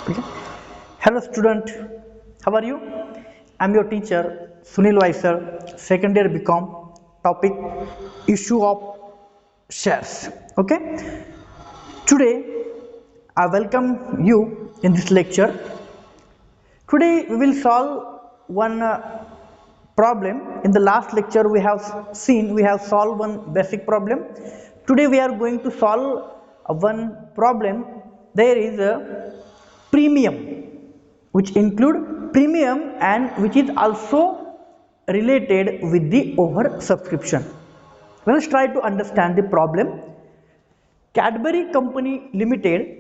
Okay. Hello student, how are you? I'm your teacher Sunil Weiser, second year BCom. Topic issue of shares. Okay. Today I welcome you in this lecture. Today we will solve one problem. In the last lecture we have solved one basic problem. Today we are going to solve one problem. There is a premium which include premium and which is also related with the over subscription. Let us try to understand the problem. Cadbury Company Limited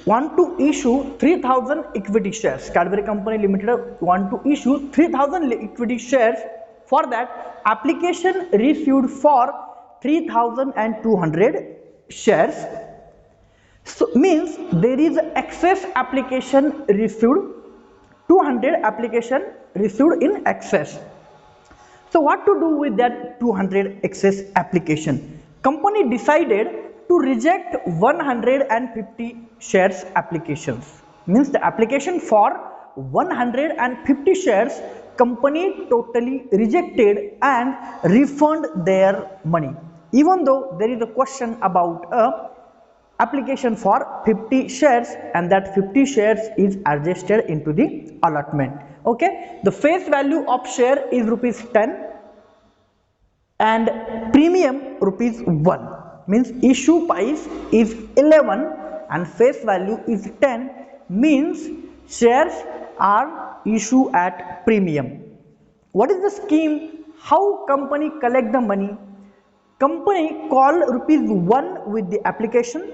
want to issue 3000 equity shares. Cadbury Company Limited want to issue 3000 equity shares. For that, application received for 3200 shares. So means there is excess application received, 200 application received in excess. So what to do with that 200 excess application? Company decided to reject 150 shares applications. Means the application for 150 shares company totally rejected and refund their money. Even though there is a question about a application for 50 shares and that 50 shares is adjusted into the allotment. Okay, the face value of share is rupees 10 and premium rupees 1, means issue price is 11 and face value is 10, means shares are issued at premium. What is the scheme? How company collect the money? Company call rupees 1 with the application.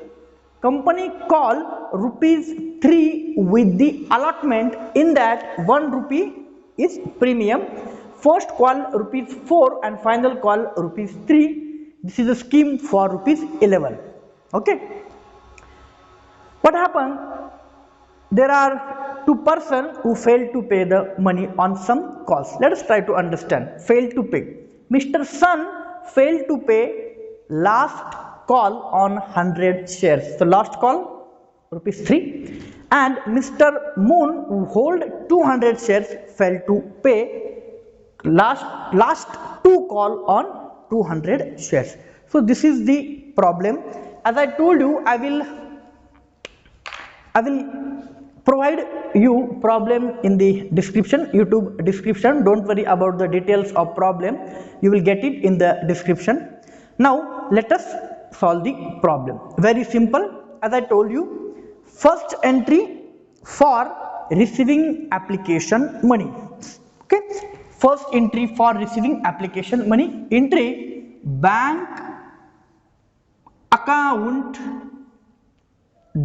Company call rupees 3 with the allotment. In that 1 rupee is premium. First call rupees 4 and final call rupees 3. This is a scheme for rupees 11. Okay. What happened? There are two persons who failed to pay the money on some calls. Let us try to understand. Failed to pay. Mr. Sun failed to pay last call on 100 shares. So last call rupees 3 and Mr. Moon who hold 200 shares failed to pay last two call on 200 shares. So this is the problem. As I told you, I will provide you problem in the description, YouTube description. Don't worry about the details of problem. You will get it in the description. Now let us solve the problem. Very simple. As I told you, first entry for receiving application money. Okay. First entry for receiving application money. Entry bank account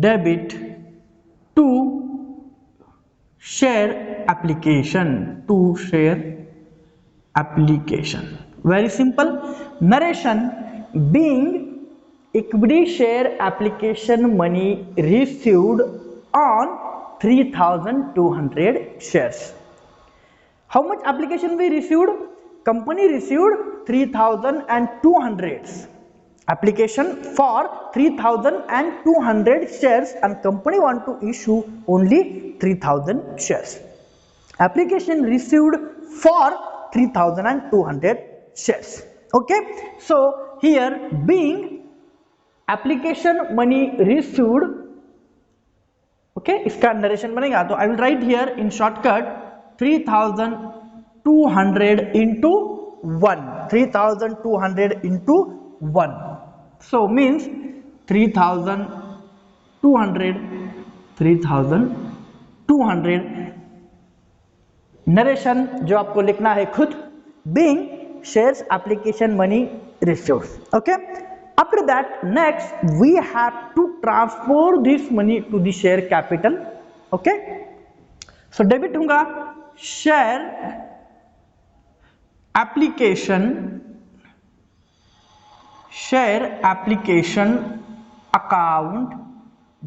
debit to share application. To share application. Very simple. Narration being equity share application money received on 3200 shares. How much application we received? Company received 3200 application for 3200 shares and company want to issue only 3000 shares. Application received for 3200 shares. Okay, so here being application money received, okay, इसका narration बनेगा तो I will write here in shortcut 3200 into 1. 3200 into 1. So means 3200 narration जो आपको लिखना है खुद. Being shares application money received. Okay. After that, next we have to transfer this money to the share capital. Okay. So debit होगा share application account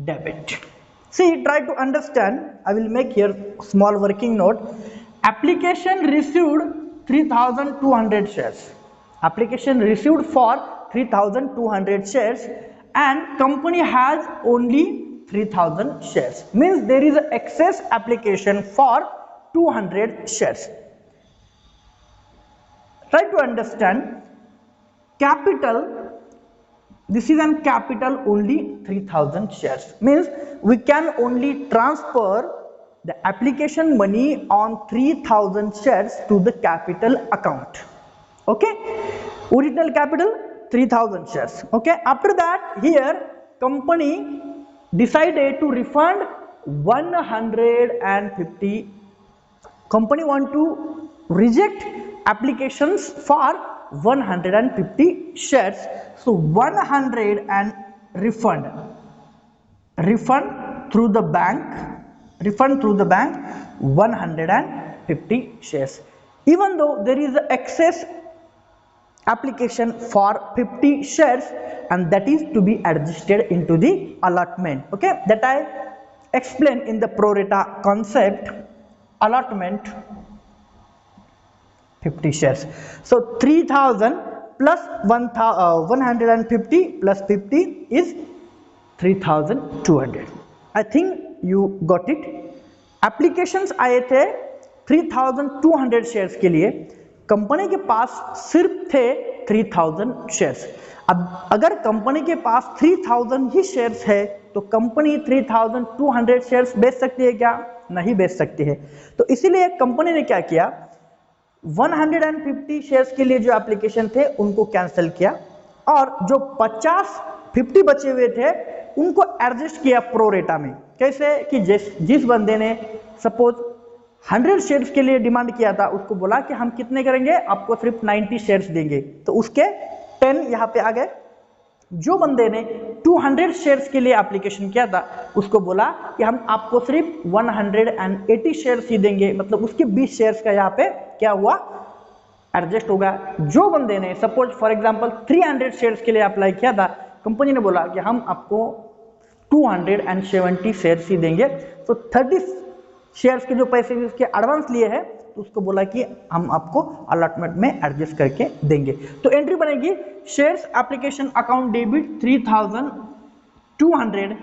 debit. See, try to understand. I will make here small working note. Application received 3200 shares. Application received for 3200 shares and company has only 3000 shares. Means there is a excess application for 200 shares. Try to understand. Capital, this is an capital only 3000 shares. Means we can only transfer the application money on 3000 shares to the capital account. Okay, original capital 3000 shares. Okay, after that here company decided to refund 150. Company want to reject applications for 150 shares. So 100 and refund through the bank, 150 shares. Even though there is excess application for 50 shares, and that is to be adjusted into the allotment. Okay, that I explained in the pro rata concept. Allotment 50 shares. So 3000 plus 150 plus 50 is 3200. I think you got it. Applications आए थे 3200 shares के लिए, company के पास सिर्फ थे 3000 shares. अब अगर company के पास 3000 ही शेयर्स है तो कंपनी 3200 शेयर्स बेच सकती है क्या? नहीं बेच सकती है. तो इसीलिए कंपनी ने क्या किया, 150 शेयर्स के लिए जो एप्लीकेशन थे उनको कैंसिल किया और जो 50 बचे हुए थे उनको एडजस्ट किया प्रो रेटा में. कैसे कि जिस बंदे ने सपोज 100 शेयर्स के लिए डिमांड किया था उसको बोला कि हम कितने करेंगे, आपको सिर्फ 90 शेयर्स देंगे, तो उसके 10 यहाँ पे आ गए. जो बंदे ने 200 शेयर्स के लिए एप्लीकेशन किया था उसको बोला कि हम आपको सिर्फ 180 शेयर्स ही देंगे, मतलब उसके 20 शेयर्स का यहाँ पे क्या हुआ, एडजस्ट होगा. जो बंदे ने सपोज फॉर एग्जांपल 300 शेयर्स के लिए अप्लाई किया था, कंपनी ने बोला कि हम आपको 270 शेयर्स ही देंगे, तो 30 शेयर्स के जो पैसे उसके एडवांस लिए हैं तो उसको बोला कि हम आपको अलॉटमेंट में एडजस्ट करके देंगे. तो एंट्री बनेगी shares application account debit 3200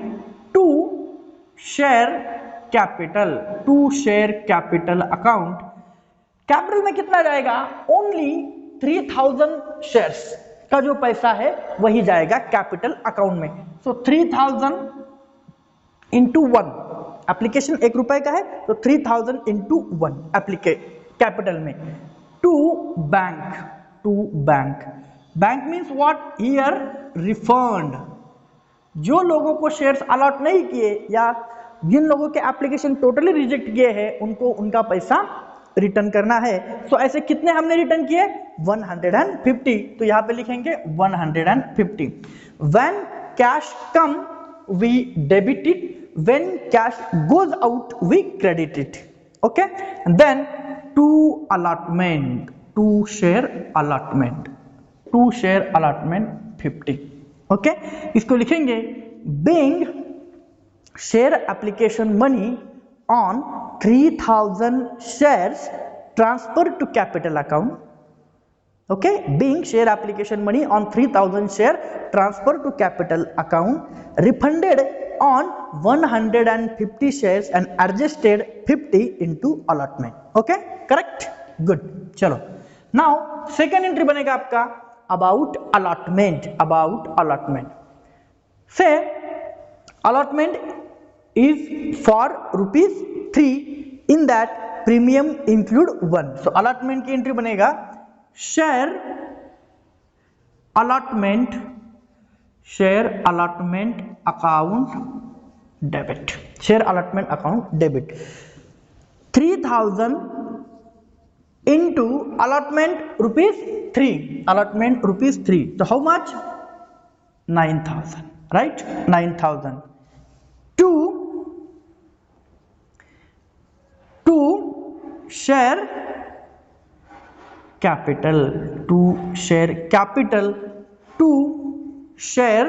to share capital account. Capital में कितना जाएगा, ओनली 3000 शेयर्स का जो पैसा है वही जाएगा कैपिटल अकाउंट में. सो 3000 इंटू 1, एप्लीकेशन 1 रुपए का है तो 3000 इंटू 1 कैपिटल में. To bank means what, here refund. जो लोगों को शेयर्स अलॉट नहीं किए या जिन लोगों के एप्लीकेशन टोटली रिजेक्ट किए हैं उनको उनका पैसा रिटर्न करना है. सो ऐसे कितने हमने रिटर्न किए, 150. तो यहाँ पे लिखेंगे 150. When cash come we debit it, when cash goes out we credit it. Okay, and then to share allotment 50. okay, इसको लिखेंगे being share application money on 3000 shares transferred to capital account. Okay, being share application money on 3000 share transferred to capital account, refunded on 150 shares and adjusted 50 into allotment. Okay, correct, good. चलो, now second entry बनेगा आपका about allotment. Say allotment is for ₹3, in that premium include 1. so allotment की entry बनेगा share allotment account debit. share allotment account debit 3000 into allotment ₹3. so how much, 9000, right? 9000 to share capital to share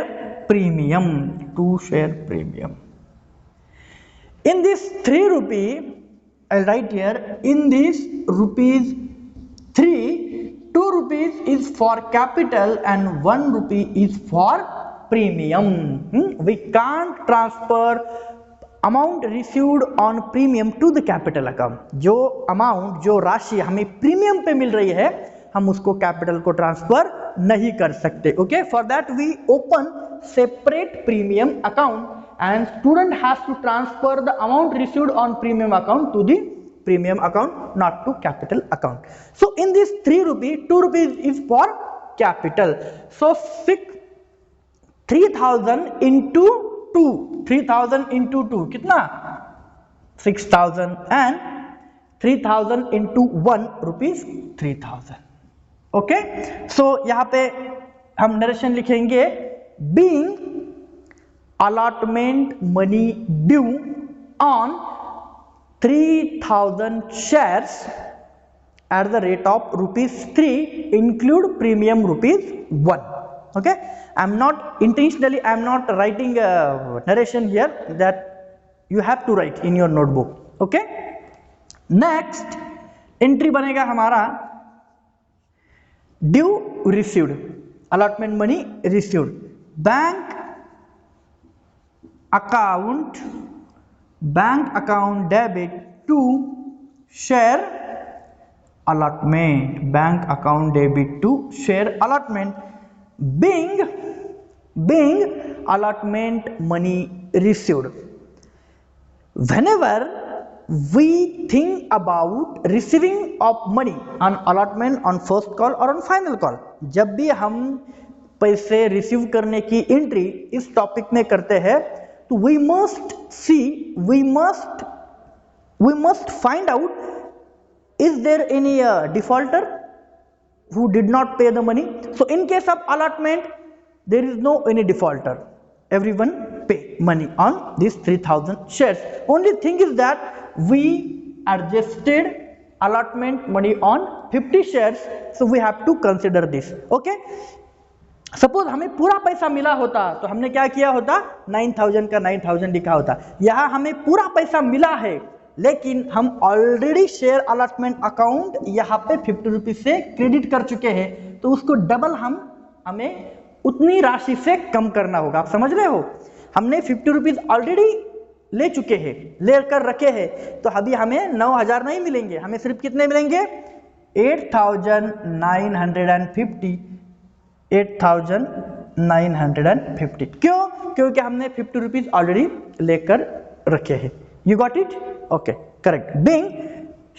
premium. In this 3 rupee, I'll write here, in this ₹3, 2 rupees is for capital and 1 rupee is for premium. We can't transfer amount received on premium to the capital account. जो amount, जो राशि हमें premium पे मिल रही है, हम उसको capital को ट्रांसफर नहीं कर सकते. Okay, for that we open separate premium account and student has to transfer the amount received on premium account to the premium account, not to capital account. So in this 3 rupee, 2 rupees is for capital. So 3000 into 2, 3000 into 2 कितना 6000 and 3000 into 1 rupees 3000. Okay, सो यहाँ पे हम narration लिखेंगे being allotment money due on 3000 shares at the rate of rupees 3 include premium rupees 1. Okay, I'm not intentionally, I'm not writing a narration here, that you have to write in your notebook. Okay, next entry बनेगा हमारा due received, allotment money received, bank account debit to share allotment, bank account debit to share allotment, being allotment money received. Whenever we think about receiving of money on allotment on first call or on final call, जब भी हम पैसे receive करने की entry इस topic में करते हैं, तो we must find out, is there any defaulter who did not pay the money? So in case of allotment, there is no any defaulter, everyone pay money on these 3000 shares. Only thing is that we adjusted allotment money on 50 shares, so we have to consider this. Okay, suppose हमें पूरा पैसा मिला होता तो हमने क्या किया होता, 9000 का 9000 लिखा होता. यहां हमें पूरा पैसा मिला है, लेकिन हम ऑलरेडी शेयर अलॉटमेंट अकाउंट यहाँ पे 50 रुपीज से क्रेडिट कर चुके हैं, तो उसको डबल हमें उतनी राशि से कम करना होगा. आप समझ रहे हो, हमने 50 रुपीज ऑलरेडी ले चुके हैं, लेकर रखे हैं, तो अभी हमें 9000 नहीं मिलेंगे, हमें सिर्फ कितने मिलेंगे, 8950. 8950. क्यों? क्योंकि हमने 50 रुपीज ऑलरेडी लेकर रखे हैं. You got it? Okay, correct. Being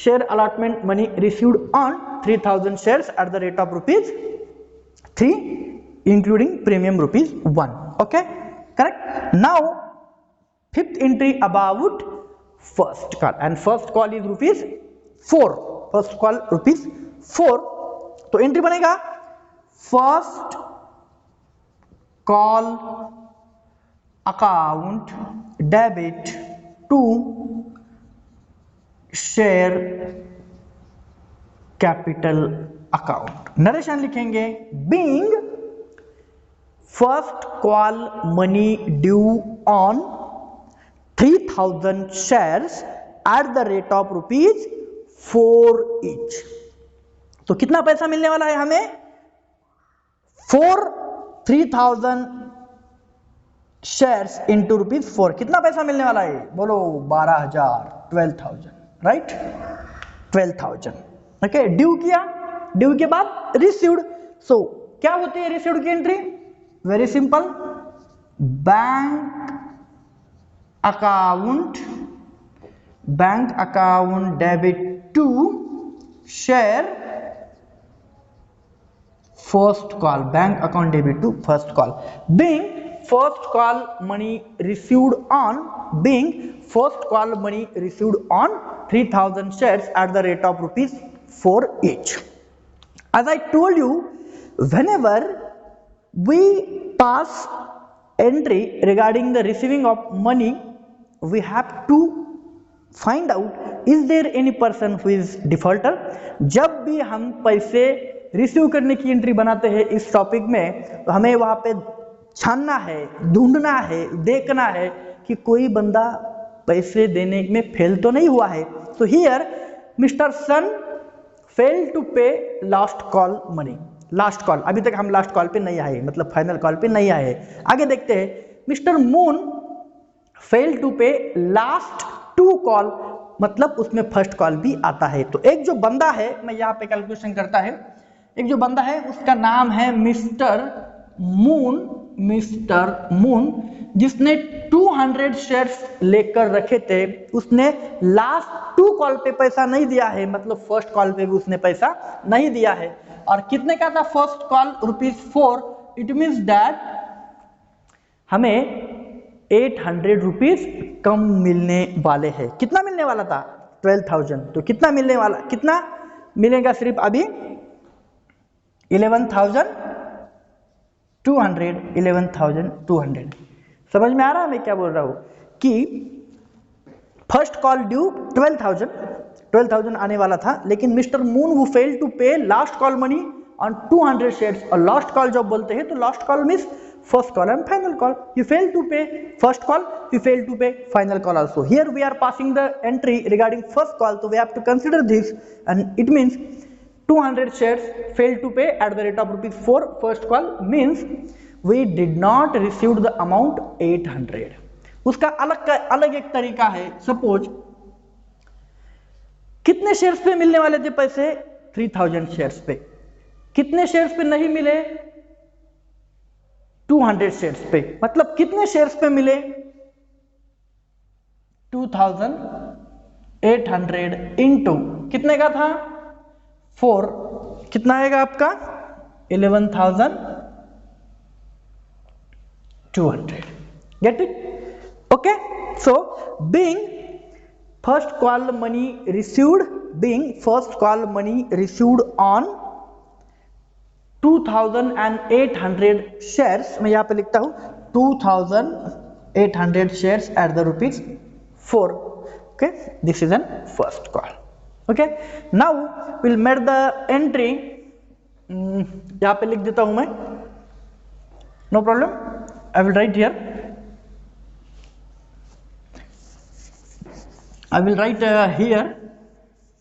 share allotment money received on 3000 shares at the rate of rupees 3 including premium rupees 1. Okay, correct. Now fifth entry about first call, and first call is rupees 4. First call rupees 4. तो entry बनेगा first call account debit to share capital account. Narration लिखेंगे being first call money due on 3000 shares at the rate of rupees 4 each. तो कितना पैसा मिलने वाला है हमें, 3000 शेयर्स इंटू रुपीज 4. कितना पैसा मिलने वाला है, बोलो 12000, 12000, राइट, 12000. ओके, ड्यू किया, ड्यू के बाद रिसीव्ड. सो क्या होती है रिसीव्ड की entry, very simple, bank account debit to share first call, bank account debit to first call, being first call money received on 3000 shares at the rate of rupees 4 each. As I told you, whenever we pass entry regarding the receiving of money, we have to find out, is there any person who is defaulter. जब भी हम पैसे receive करने की entry बनाते हैं इस topic में, तो हमें वहां पे छानना है, ढूंढना है, देखना है कि कोई बंदा पैसे देने में फेल तो नहीं हुआ है. तो here Mister Sun fail to pay last call money. Last call, अभी तक हम लास्ट कॉल पे नहीं आए, मतलब फाइनल कॉल पे नहीं आए। आगे देखते हैं, mister moon fail to pay last 2 call, मतलब उसमें फर्स्ट कॉल भी आता है। तो एक जो बंदा है, मैं यहाँ पे कैलकुलेशन करता है, एक जो बंदा है उसका नाम है मिस्टर मून, जिसने 200 शेयर्स लेकर रखे थे, उसने लास्ट 2 कॉल पे पैसा नहीं दिया है, मतलब फर्स्ट कॉल पे भी उसने पैसा नहीं दिया है। और कितने का था first call? ₹4। It means that हमें 800 रुपीज कम मिलने वाले हैं। कितना मिलने वाला था? 12,000। तो कितना मिलने वाला, कितना मिलेगा? सिर्फ अभी 11,200। समझ में आ रहा है मैं क्या बोल रहा हूं? कि फर्स्ट कॉल ड्यू 12,000 आने वाला था, लेकिन मिस्टर मून वो fail to pay last call money on 200 shares. और लास्ट कॉल जब बोलते हैं तो last call means first call and final call. You fail to pay first call, you fail to pay final call also. Here we are passing the entry regarding first call, so we have to consider this, and it means 200 shares failed to pay at the rate of ₹4 first call, means we did not receive the amount 800. उसका अलग एक तरीका है। Suppose कितने shares पे मिलने वाले थे पैसे? 3000 शेयर्स पे। कितने शेयर्स पे नहीं मिले? 200 शेयर्स पे। मतलब कितने शेयर्स पे मिले? 2800 इंटू कितने का था? 4। कितना आएगा आपका? 11,200। Get it? Okay. So being first call money received on 2,800 shares, मैं यहां पे लिखता हूं 2,800 shares at the ₹4। Okay, this is an first call. Okay, now will make the entry, यहां पे लिख देता हूं मैं, no problem, I will write here,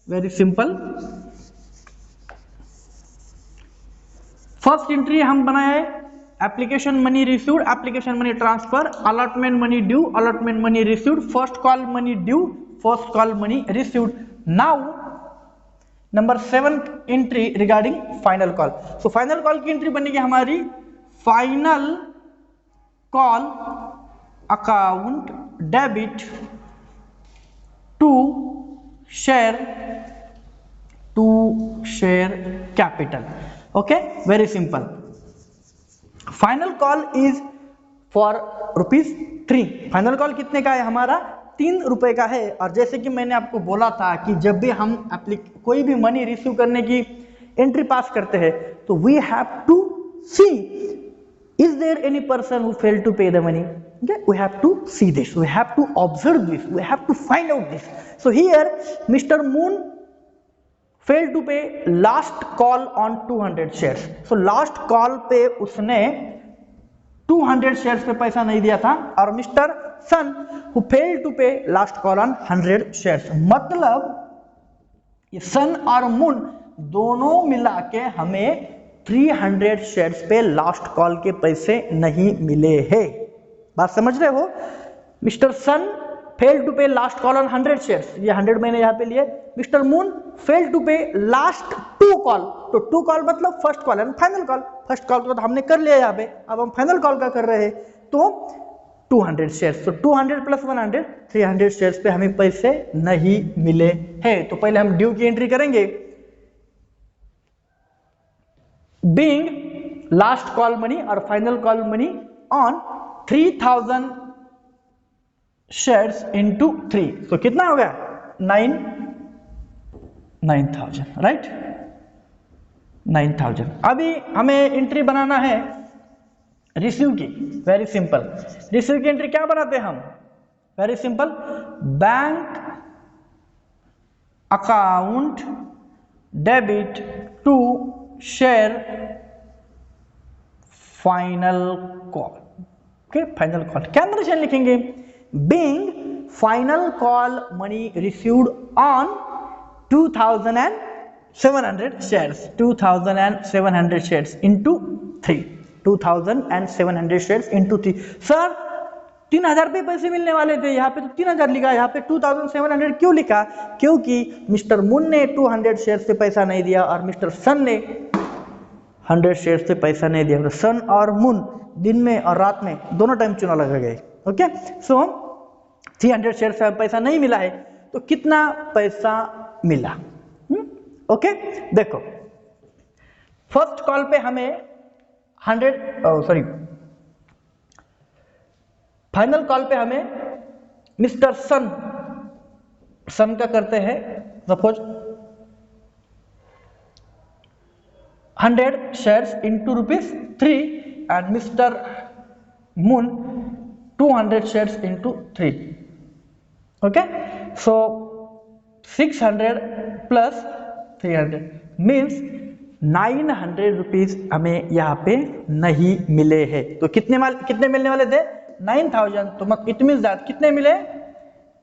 very simple. First entry हम बनाए application money received, application money transfer, allotment money due, allotment money received, first call money due, first call money received. Now number 7 entry regarding final call. So final call की entry बनेगी हमारी final call account debit to share capital. Okay, very simple. Final call is for ₹3। Final call कितने का है? हमारा ₹3 का है। और जैसे कि मैंने आपको बोला था कि जब भी हम कोई भी मनी रिसीव करने की एंट्री पास करते हैं तो we have to see is there any person who fail to pay the money. We have to see this, we have to observe this, we have to find out this. So here Mr. Moon failed to pay last call on 200 shares. So last call पे उसने 200 shares पे पैसा नहीं दिया था, और Mr. Sun who failed to pay last call on 100 shares. मतलब ये सन और मून दोनों मिला के हमें 300 शेयर्स पे लास्ट कॉल के पैसे नहीं मिले हैं। बात समझ रहे हो? Mister Sun fail to pay last call on 100 shares, ये 100 मैंने यहाँ पे लिए। Mister moon fail to pay last 2 call, तो 2 कॉल मतलब first call and final call. First call तो हमने कर लिया यहाँ पे, अब हम फाइनल कॉल का कर रहे हैं, तो 200 शेयर्स, तो 200 + 100 300 शेयर्स पे हमें पैसे नहीं मिले हैं। तो पहले हम ड्यू की एंट्री करेंगे। बीइंग लास्ट कॉल मनी और final call money on 3,000 shares into 3, तो कितना हो गया? 9,000, राइट? 9,000। अभी हमें एंट्री बनाना है रिसीव की। वेरी सिंपल, रिसीव की एंट्री क्या बनाते हैं हम? Very simple, bank account debit to share final call. Okay, final call क्या अंदर लिखेंगे? Being final call money received on 2,000 700 shares, 2700 shares into 3, 2700 shares into 3. Sir 3000 पे पैसे मिलने वाले थे, यहाँ पे तो 3000 लिखा, यहाँ पे 2700 क्यों लिखा? क्योंकि मिस्टर मुन ने 200 शेयर से पैसा नहीं दिया और मिस्टर सन ने 100 शेयर से पैसा नहीं दिया. सन और मुन दिन में और रात में दोनों टाइम चुनाव लगा गए. ओके, सो 300 शेयर से पैसा नहीं मिला है, तो कितना पैसा मिला? ओके, देखो फर्स्ट कॉल पे हमें 100 फाइनल कॉल पे हमें मिस्टर सन का करते हैं suppose 100 shares into ₹3 and mister moon 200 shares into 3. Okay, so 600 plus 300 means 900 rupees हमें यहाँ पे नहीं मिले हैं. तो कितने मिलने वाले थे? 9000. तो इट मीन्स दैट कितने मिले?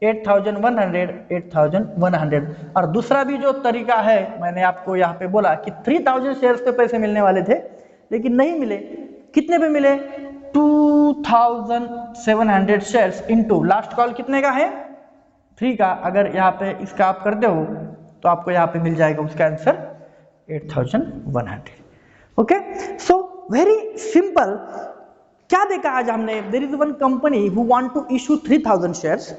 8100. और दूसरा भी जो तरीका है, मैंने आपको यहाँ पे बोला कि 3000 शेयर्स पे पैसे मिलने वाले थे लेकिन नहीं मिले. कितने पे मिले? 2700 शेयर्स इंटू लास्ट कॉल कितने का है? 3 का. अगर यहाँ पे इसका आप करते हो तो आपको यहाँ पे मिल जाएगा उसका answer 8100. Okay, so very simple. क्या देखा आज हमने? There is one company who want to issue 3000 shares.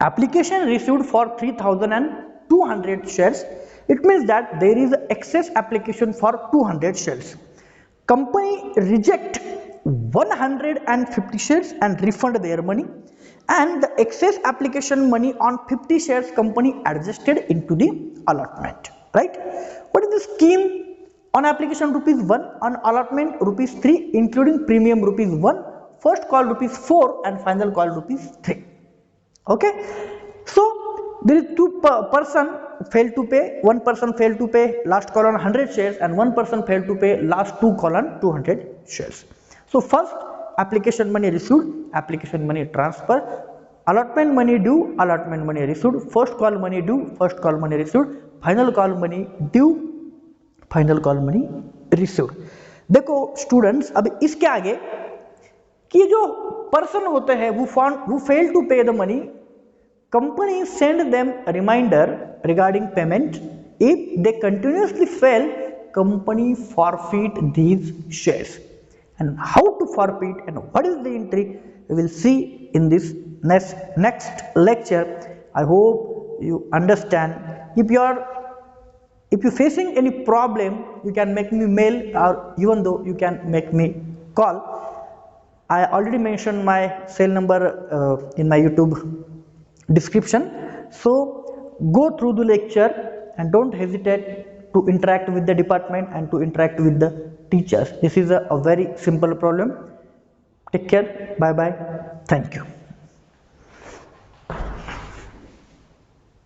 Application received for 3200 shares. It means that there is excess application for 200 shares. Company reject 150 shares and refund their money, and the excess application money on 50 shares company adjusted into the allotment. Right? What is the scheme? On application ₹1, on allotment ₹3, including premium ₹1, first call ₹4 and final call ₹3. Okay, so there is two person failed to pay, one person failed to pay last call on 100 shares and one person failed to pay last 2 call on 200 shares. So first application money received, application money transfer, allotment money due, allotment money received, first call money due, first call money received, final call money due, final call money received. देखो students, अब इसके आगे कि जो person होते हैं who fail to pay the money, company send them a reminder regarding payment. If they continuously fail, company forfeit these shares. And how to forfeit and what is the entry, we will see in this next lecture. I hope you understand. If you're facing any problem, you can make me mail, or even though you can make me call. I already mentioned my cell number in my YouTube description. So go through the lecture and don't hesitate to interact with the department and to interact with the teachers. This is a very simple problem. Take care. Bye bye. Thank you.